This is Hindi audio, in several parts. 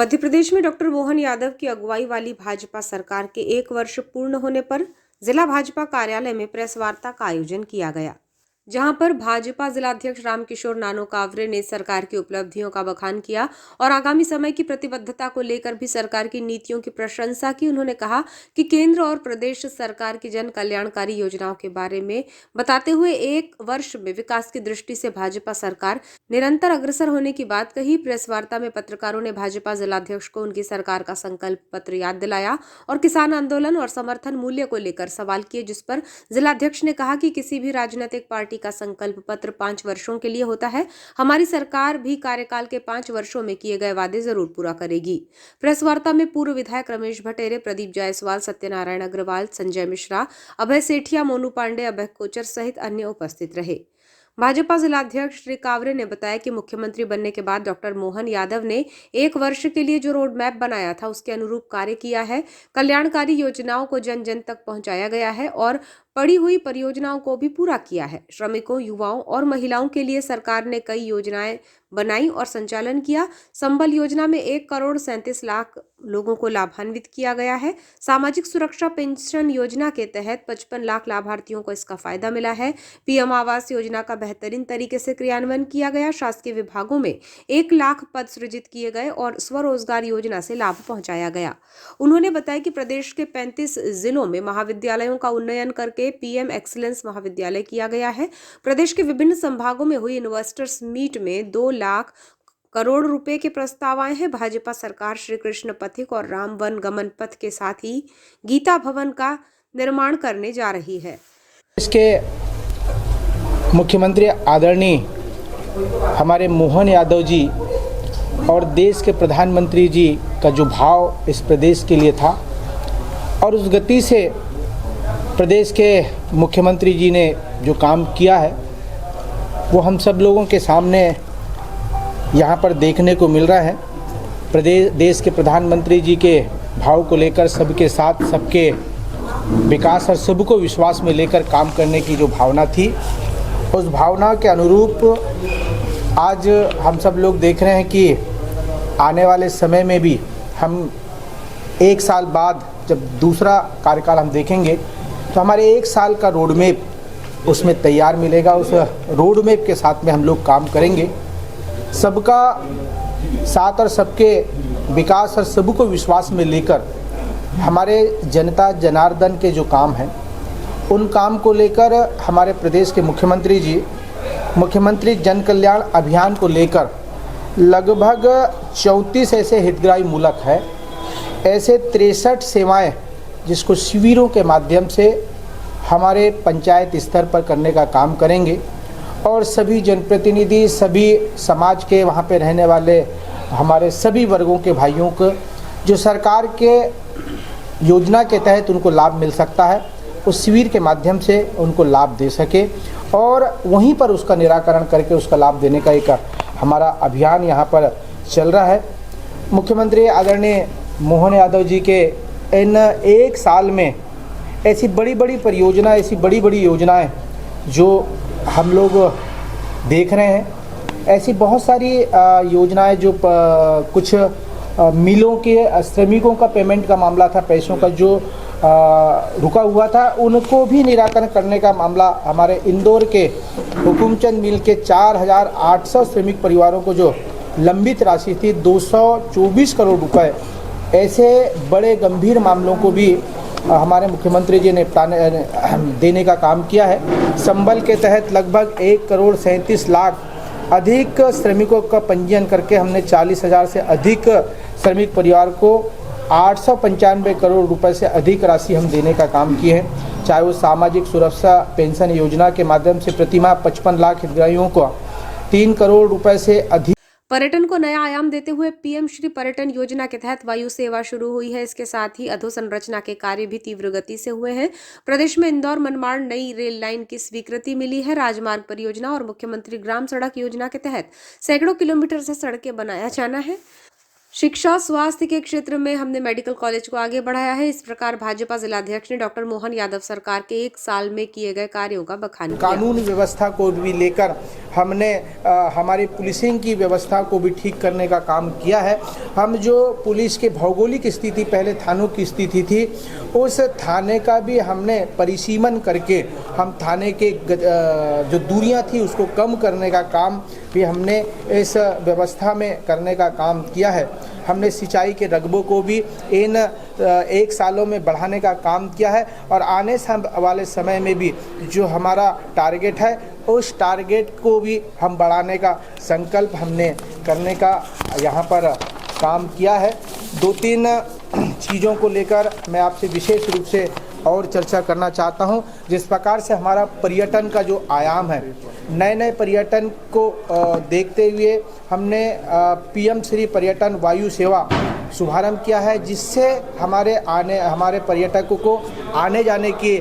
मध्य प्रदेश में डॉक्टर मोहन यादव की अगुवाई वाली भाजपा सरकार के 1 वर्ष पूर्ण होने पर जिला भाजपा कार्यालय में प्रेस वार्ता का आयोजन किया गया, जहां पर भाजपा जिलाध्यक्ष रामकिशोर नानो कावरे ने सरकार की उपलब्धियों का बखान किया और आगामी समय की प्रतिबद्धता को लेकर भी सरकार की नीतियों की प्रशंसा की। उन्होंने कहा कि केंद्र और प्रदेश सरकार की जन कल्याणकारी योजनाओं के बारे में बताते हुए 1 वर्ष में विकास की दृष्टि से भाजपा सरकार निरंतर अग्रसर होने की बात कही। प्रेस वार्ता में पत्रकारों ने भाजपा जिलाध्यक्ष को उनकी सरकार का संकल्प पत्र याद दिलाया और किसान आंदोलन और समर्थन मूल्य को लेकर सवाल किए, जिस पर जिलाध्यक्ष ने कहा कि किसी भी राजनीतिक पार्टी का संकल्प पत्र 5 वर्षों के लिए होता है। हमारी सरकार भी कार्यकाल के 5 वर्षों में किए गए वादे जरूर पूरा करेगी। प्रेस वार्ता में पूर्व विधायक रमेश भटेरे, प्रदीप जायसवाल, सत्यनारायण अग्रवाल, संजय मिश्रा, अभय सेठिया, मोनू पांडे, अभय कोचर सहित अन्य उपस्थित रहे। भाजपा जिलाध्यक्ष श्री कावरे ने बताया कि मुख्यमंत्री बनने के बाद डॉक्टर मोहन यादव ने 1 वर्ष के लिए जो रोड मैप बनाया था उसके अनुरूप कार्य किया है। कल्याणकारी योजनाओं को जन जन तक पहुंचाया गया है और पड़ी हुई परियोजनाओं को भी पूरा किया है। श्रमिकों, युवाओं और महिलाओं के लिए सरकार ने कई योजनाएं बनाई और संचालन किया। संबल योजना में 1,37,00,000 लोगों को लाभान्वित किया गया है। सामाजिक सुरक्षा पेंशन योजना के तहत 55 लाख लाभार्थियों को इसका फायदा मिला है। पीएम आवास योजना का बेहतरीन तरीके से क्रियान्वयन किया गया। शासकीय विभागों में 1 लाख पद सृजित किए गए और स्वरोजगार योजना से लाभ पहुंचाया गया। उन्होंने बताया कि प्रदेश के 35 जिलों में महाविद्यालयों का उन्नयन करके पीएम एक्सीलेंस महाविद्यालय किया गया है। प्रदेश के विभिन्न संभागों में हुई इन्वेस्टर्स मीट में 2 लाख करोड़ रुपए के प्रस्ताव आए हैं। भाजपा सरकार श्री कृष्ण पथिक और राम वन गमन पथ के साथ ही गीता भवन का निर्माण करने जा रही है। इसके मुख्यमंत्री आदरणीय हमारे मोहन यादव जी और देश के प्रधानमंत्री जी का जो भाव इस प्रदेश के लिए था और उस गति से प्रदेश के मुख्यमंत्री जी ने जो काम किया है वो हम सब लोगों के सामने यहाँ पर देखने को मिल रहा है। देश के प्रधानमंत्री जी के भाव को लेकर सबके साथ सबके विकास और सबको विश्वास में लेकर काम करने की जो भावना थी, उस भावना के अनुरूप आज हम सब लोग देख रहे हैं कि आने वाले समय में भी हम 1 साल बाद जब दूसरा कार्यकाल हम देखेंगे तो हमारे 1 साल का रोड मैप उसमें तैयार मिलेगा। उस रोड मैप के साथ में हम लोग काम करेंगे। सबका साथ और सबके विकास और सबको विश्वास में लेकर हमारे जनता जनार्दन के जो काम हैं उन काम को लेकर हमारे प्रदेश के मुख्यमंत्री जी मुख्यमंत्री जन कल्याण अभियान को लेकर लगभग 34 ऐसे हितग्राही मूलक है, ऐसे 63 सेवाएं जिसको शिविरों के माध्यम से हमारे पंचायत स्तर पर करने का काम करेंगे और सभी जनप्रतिनिधि, सभी समाज के वहाँ पे रहने वाले हमारे सभी वर्गों के भाइयों को जो सरकार के योजना के तहत उनको लाभ मिल सकता है उस शिविर के माध्यम से उनको लाभ दे सके और वहीं पर उसका निराकरण करके उसका लाभ देने का एक हमारा अभियान यहाँ पर चल रहा है। मुख्यमंत्री आदरणीय मोहन यादव जी के इन 1 साल में ऐसी बड़ी बड़ी परियोजना, ऐसी बड़ी बड़ी योजनाएं जो हम लोग देख रहे हैं, ऐसी बहुत सारी योजनाएं जो कुछ मिलों के श्रमिकों का पेमेंट का मामला था, पैसों का जो रुका हुआ था, उनको भी निराकरण करने का मामला हमारे इंदौर के हुकुमचंद मिल के 4,800 श्रमिक परिवारों को जो लंबित राशि थी 224 करोड़ रुपए, ऐसे बड़े गंभीर मामलों को भी हमारे मुख्यमंत्री जी ने देने का काम किया है। संबल के तहत लगभग 1,37,00,000 अधिक श्रमिकों का पंजीयन करके हमने 40,000 से अधिक श्रमिक परिवार को 895 करोड़ रुपए से अधिक राशि हम देने का काम किए हैं। चाहे वो सामाजिक सुरक्षा पेंशन योजना के माध्यम से प्रतिमाह 55 लाख हितग्राहियों को 3 करोड़ रुपए से अधिक। पर्यटन को नया आयाम देते हुए पीएम श्री पर्यटन योजना के तहत वायु सेवा शुरू हुई है। इसके साथ ही अधोसंरचना के कार्य भी तीव्र गति से हुए हैं। प्रदेश में इंदौर मनमाड़ नई रेल लाइन की स्वीकृति मिली है। राजमार्ग परियोजना और मुख्यमंत्री ग्राम सड़क योजना के तहत सैकड़ों किलोमीटर से सड़कें बनाया जाना है। शिक्षा स्वास्थ्य के क्षेत्र में हमने मेडिकल कॉलेज को आगे बढ़ाया है। इस प्रकार भाजपा जिलाध्यक्ष ने डॉक्टर मोहन यादव सरकार के 1 साल में किए गए कार्यों का बखान किया। कानून व्यवस्था को भी लेकर हमने हमारी पुलिसिंग की व्यवस्था को भी ठीक करने का काम किया है। हम जो पुलिस के भौगोलिक स्थिति, पहले थानों की स्थिति थी, उस थाने का भी हमने परिसीमन करके हम थाने के जो दूरियां थी उसको कम करने का काम भी हमने इस व्यवस्था में करने का काम किया है। हमने सिंचाई के रकबों को भी इन 1 सालों में बढ़ाने का काम किया है और आने वाले समय में भी जो हमारा टारगेट है उस टारगेट को भी हम बढ़ाने का संकल्प हमने करने का यहाँ पर काम किया है। 2-3 चीज़ों को लेकर मैं आपसे विशेष रूप से और चर्चा करना चाहता हूं। जिस प्रकार से हमारा पर्यटन का जो आयाम है, नए पर्यटन को देखते हुए हमने पीएम श्री पर्यटन वायु सेवा शुभारंभ किया है, जिससे हमारे पर्यटकों को आने जाने की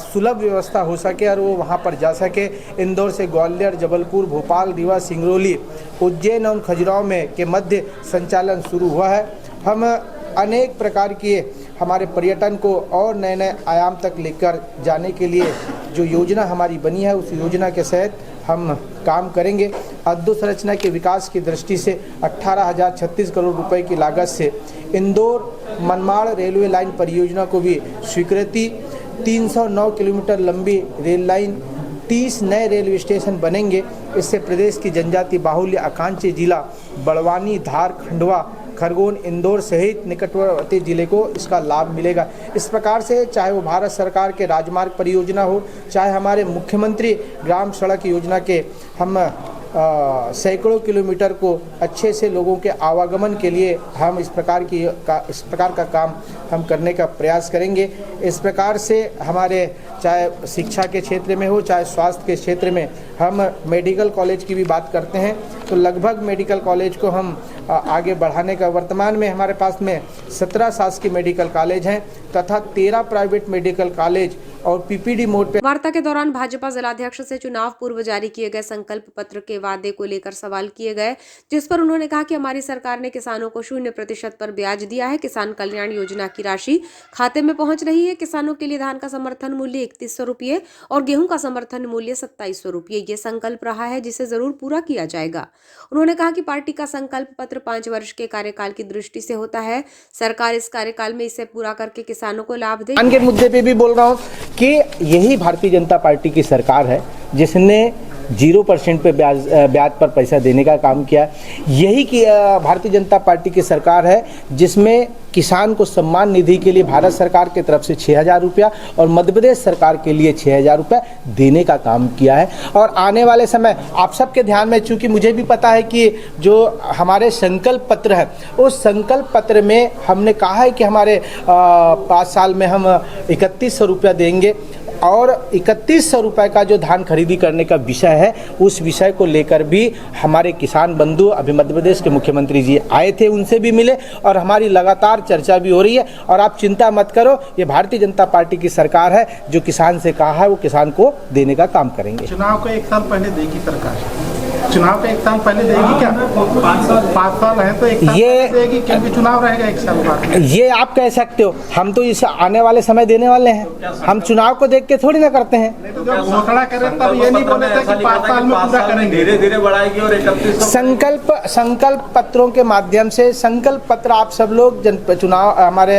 सुलभ व्यवस्था हो सके और वो वहाँ पर जा सके। इंदौर से ग्वालियर, जबलपुर, भोपाल, रीवा, सिंगरौली, उज्जैन और खजुराहो में के मध्य संचालन शुरू हुआ है। हम अनेक प्रकार के हमारे पर्यटन को और नए आयाम तक लेकर जाने के लिए जो योजना हमारी बनी है, उस योजना के तहत हम काम करेंगे। अधोसंरचना के विकास की दृष्टि से 18,036 करोड़ रुपए की लागत से इंदौर मनमाड़ रेलवे लाइन परियोजना को भी स्वीकृति। 309 किलोमीटर लंबी रेल लाइन, 30 नए रेलवे स्टेशन बनेंगे। इससे प्रदेश की जनजाति बाहुल्य आकांक्षी जिला बड़वानी, धार, खंडवा, खरगोन, इंदौर सहित निकटवर्ती जिले को इसका लाभ मिलेगा। इस प्रकार से चाहे वो भारत सरकार के राजमार्ग परियोजना हो, चाहे हमारे मुख्यमंत्री ग्राम सड़क योजना के हम सैकड़ों किलोमीटर को अच्छे से लोगों के आवागमन के लिए हम इस प्रकार का काम हम करने का प्रयास करेंगे। इस प्रकार से हमारे चाहे शिक्षा के क्षेत्र में हो, चाहे स्वास्थ्य के क्षेत्र में, हम मेडिकल कॉलेज की भी बात करते हैं तो लगभग मेडिकल कॉलेज को हम आगे बढ़ाने का, वर्तमान में हमारे पास में 17 शासकीय मेडिकल कॉलेज हैं तथा 13 प्राइवेट मेडिकल कॉलेज और पीपीडी मोड पे। वार्ता के दौरान भाजपा जिलाध्यक्ष से चुनाव पूर्व जारी किए गए संकल्प पत्र के वादे को लेकर सवाल किए गए, जिस पर उन्होंने कहा कि हमारी सरकार ने किसानों को 0% पर ब्याज दिया है। किसान कल्याण योजना की राशि खाते में पहुंच रही है। किसानों के लिए धान का समर्थन मूल्य 3100 रुपये और गेहूं का समर्थन मूल्य 2700 रुपये। ये संकल्प रहा है जिसे जरूर पूरा किया जाएगा। उन्होंने कहा कि पार्टी का संकल्प पत्र 5 वर्ष के कार्यकाल की दृष्टि से होता है। सरकार इस कार्यकाल में इसे पूरा करके किसानों को लाभ दे। के मुद्दे पे भी बोल रहा हूँ कि यही भारतीय जनता पार्टी की सरकार है जिसने 0% पे ब्याज पर पैसा देने का काम किया। यही कि भारतीय जनता पार्टी की सरकार है जिसमें किसान को सम्मान निधि के लिए भारत सरकार की तरफ से 6,000 रुपया और मध्य प्रदेश सरकार के लिए 6,000 रुपया देने का काम किया है। और आने वाले समय आप सबके ध्यान में, चूँकि मुझे भी पता है कि जो हमारे संकल्प पत्र है, उस संकल्प पत्र में हमने कहा है कि हमारे 5 साल में हम 3100 रुपया देंगे और 3100 रुपये का जो धान खरीदी करने का विषय है, उस विषय को लेकर भी हमारे किसान बंधु अभी मध्य प्रदेश के मुख्यमंत्री जी आए थे, उनसे भी मिले और हमारी लगातार चर्चा भी हो रही है। और आप चिंता मत करो, ये भारतीय जनता पार्टी की सरकार है, जो किसान से कहा है वो किसान को देने का काम करेंगे। चुनाव को 1 साल पहले देगी सरकार, चुनाव का 1 साल पहले देगी क्या? 5 साल है तो 1 साल ये देगी, क्योंकि चुनाव रहेगा 1 साल बाद। ये आप कह सकते हो, हम तो इस आने वाले समय देने वाले हैं, हम चुनाव को देख के थोड़ी ना करते हैं। नहीं तो जब घोषणा करें तब ये नहीं बोले थे कि 5 साल में पूरा करेंगे, धीरे-धीरे बढ़ाएगी और 3100 संकल्प पत्रों के माध्यम से, संकल्प पत्र आप सब लोग चुनाव हमारे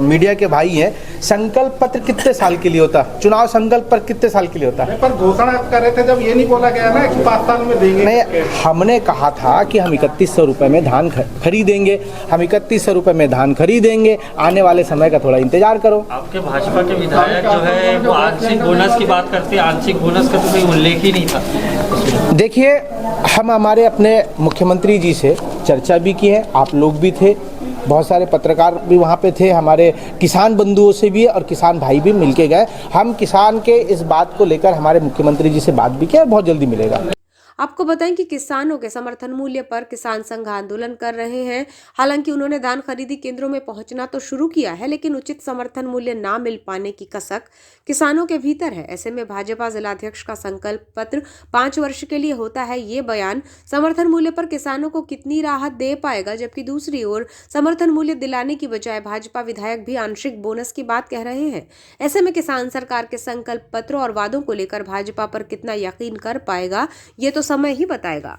मीडिया के भाई हैं, संकल्प पत्र कितने साल के लिए होता है? चुनाव संकल्प पर कितने साल के लिए होता है? पर घोषणा कर रहे थे जब ये नहीं बोला गया ना कि 5 साल में देंगे। नहीं, हमने कहा था कि हम 3100 रुपये में धान खरीदेंगे, हम 3100 रुपये में धान खरीदेंगे। आने वाले समय का थोड़ा इंतजार करो। आपके भाजपा के विधायक जो है वो आंशिक बोनस की बात करते हैं, आंशिक बोनस का तो कोई उल्लेख ही नहीं था। देखिए, हम हमारे अपने मुख्यमंत्री जी से चर्चा भी की है, आप लोग भी थे, बहुत सारे पत्रकार भी वहाँ पे थे, हमारे किसान बंधुओं से भी और किसान भाई भी मिलके गए। हम किसान के इस बात को लेकर हमारे मुख्यमंत्री जी से बात भी किया, बहुत जल्दी मिलेगा। आपको बताएं कि किसानों के समर्थन मूल्य पर किसान संघ आंदोलन कर रहे हैं। हालांकि उन्होंने धान खरीदी केंद्रों में पहुंचना तो शुरू किया है, लेकिन उचित समर्थन मूल्य ना मिल पाने की कसक किसानों के भीतर है। ऐसे में भाजपा जिलाध्यक्ष का संकल्प पत्र 5 वर्ष के लिए होता है। ये बयान समर्थन मूल्य पर किसानों को कितनी राहत दे पाएगा, जबकि दूसरी ओर समर्थन मूल्य दिलाने की बजाय भाजपा विधायक भी आंशिक बोनस की बात कह रहे हैं। ऐसे में किसान सरकार के संकल्प पत्र और वादों को लेकर भाजपा पर कितना यकीन कर पाएगा, ये तो समय ही बताएगा।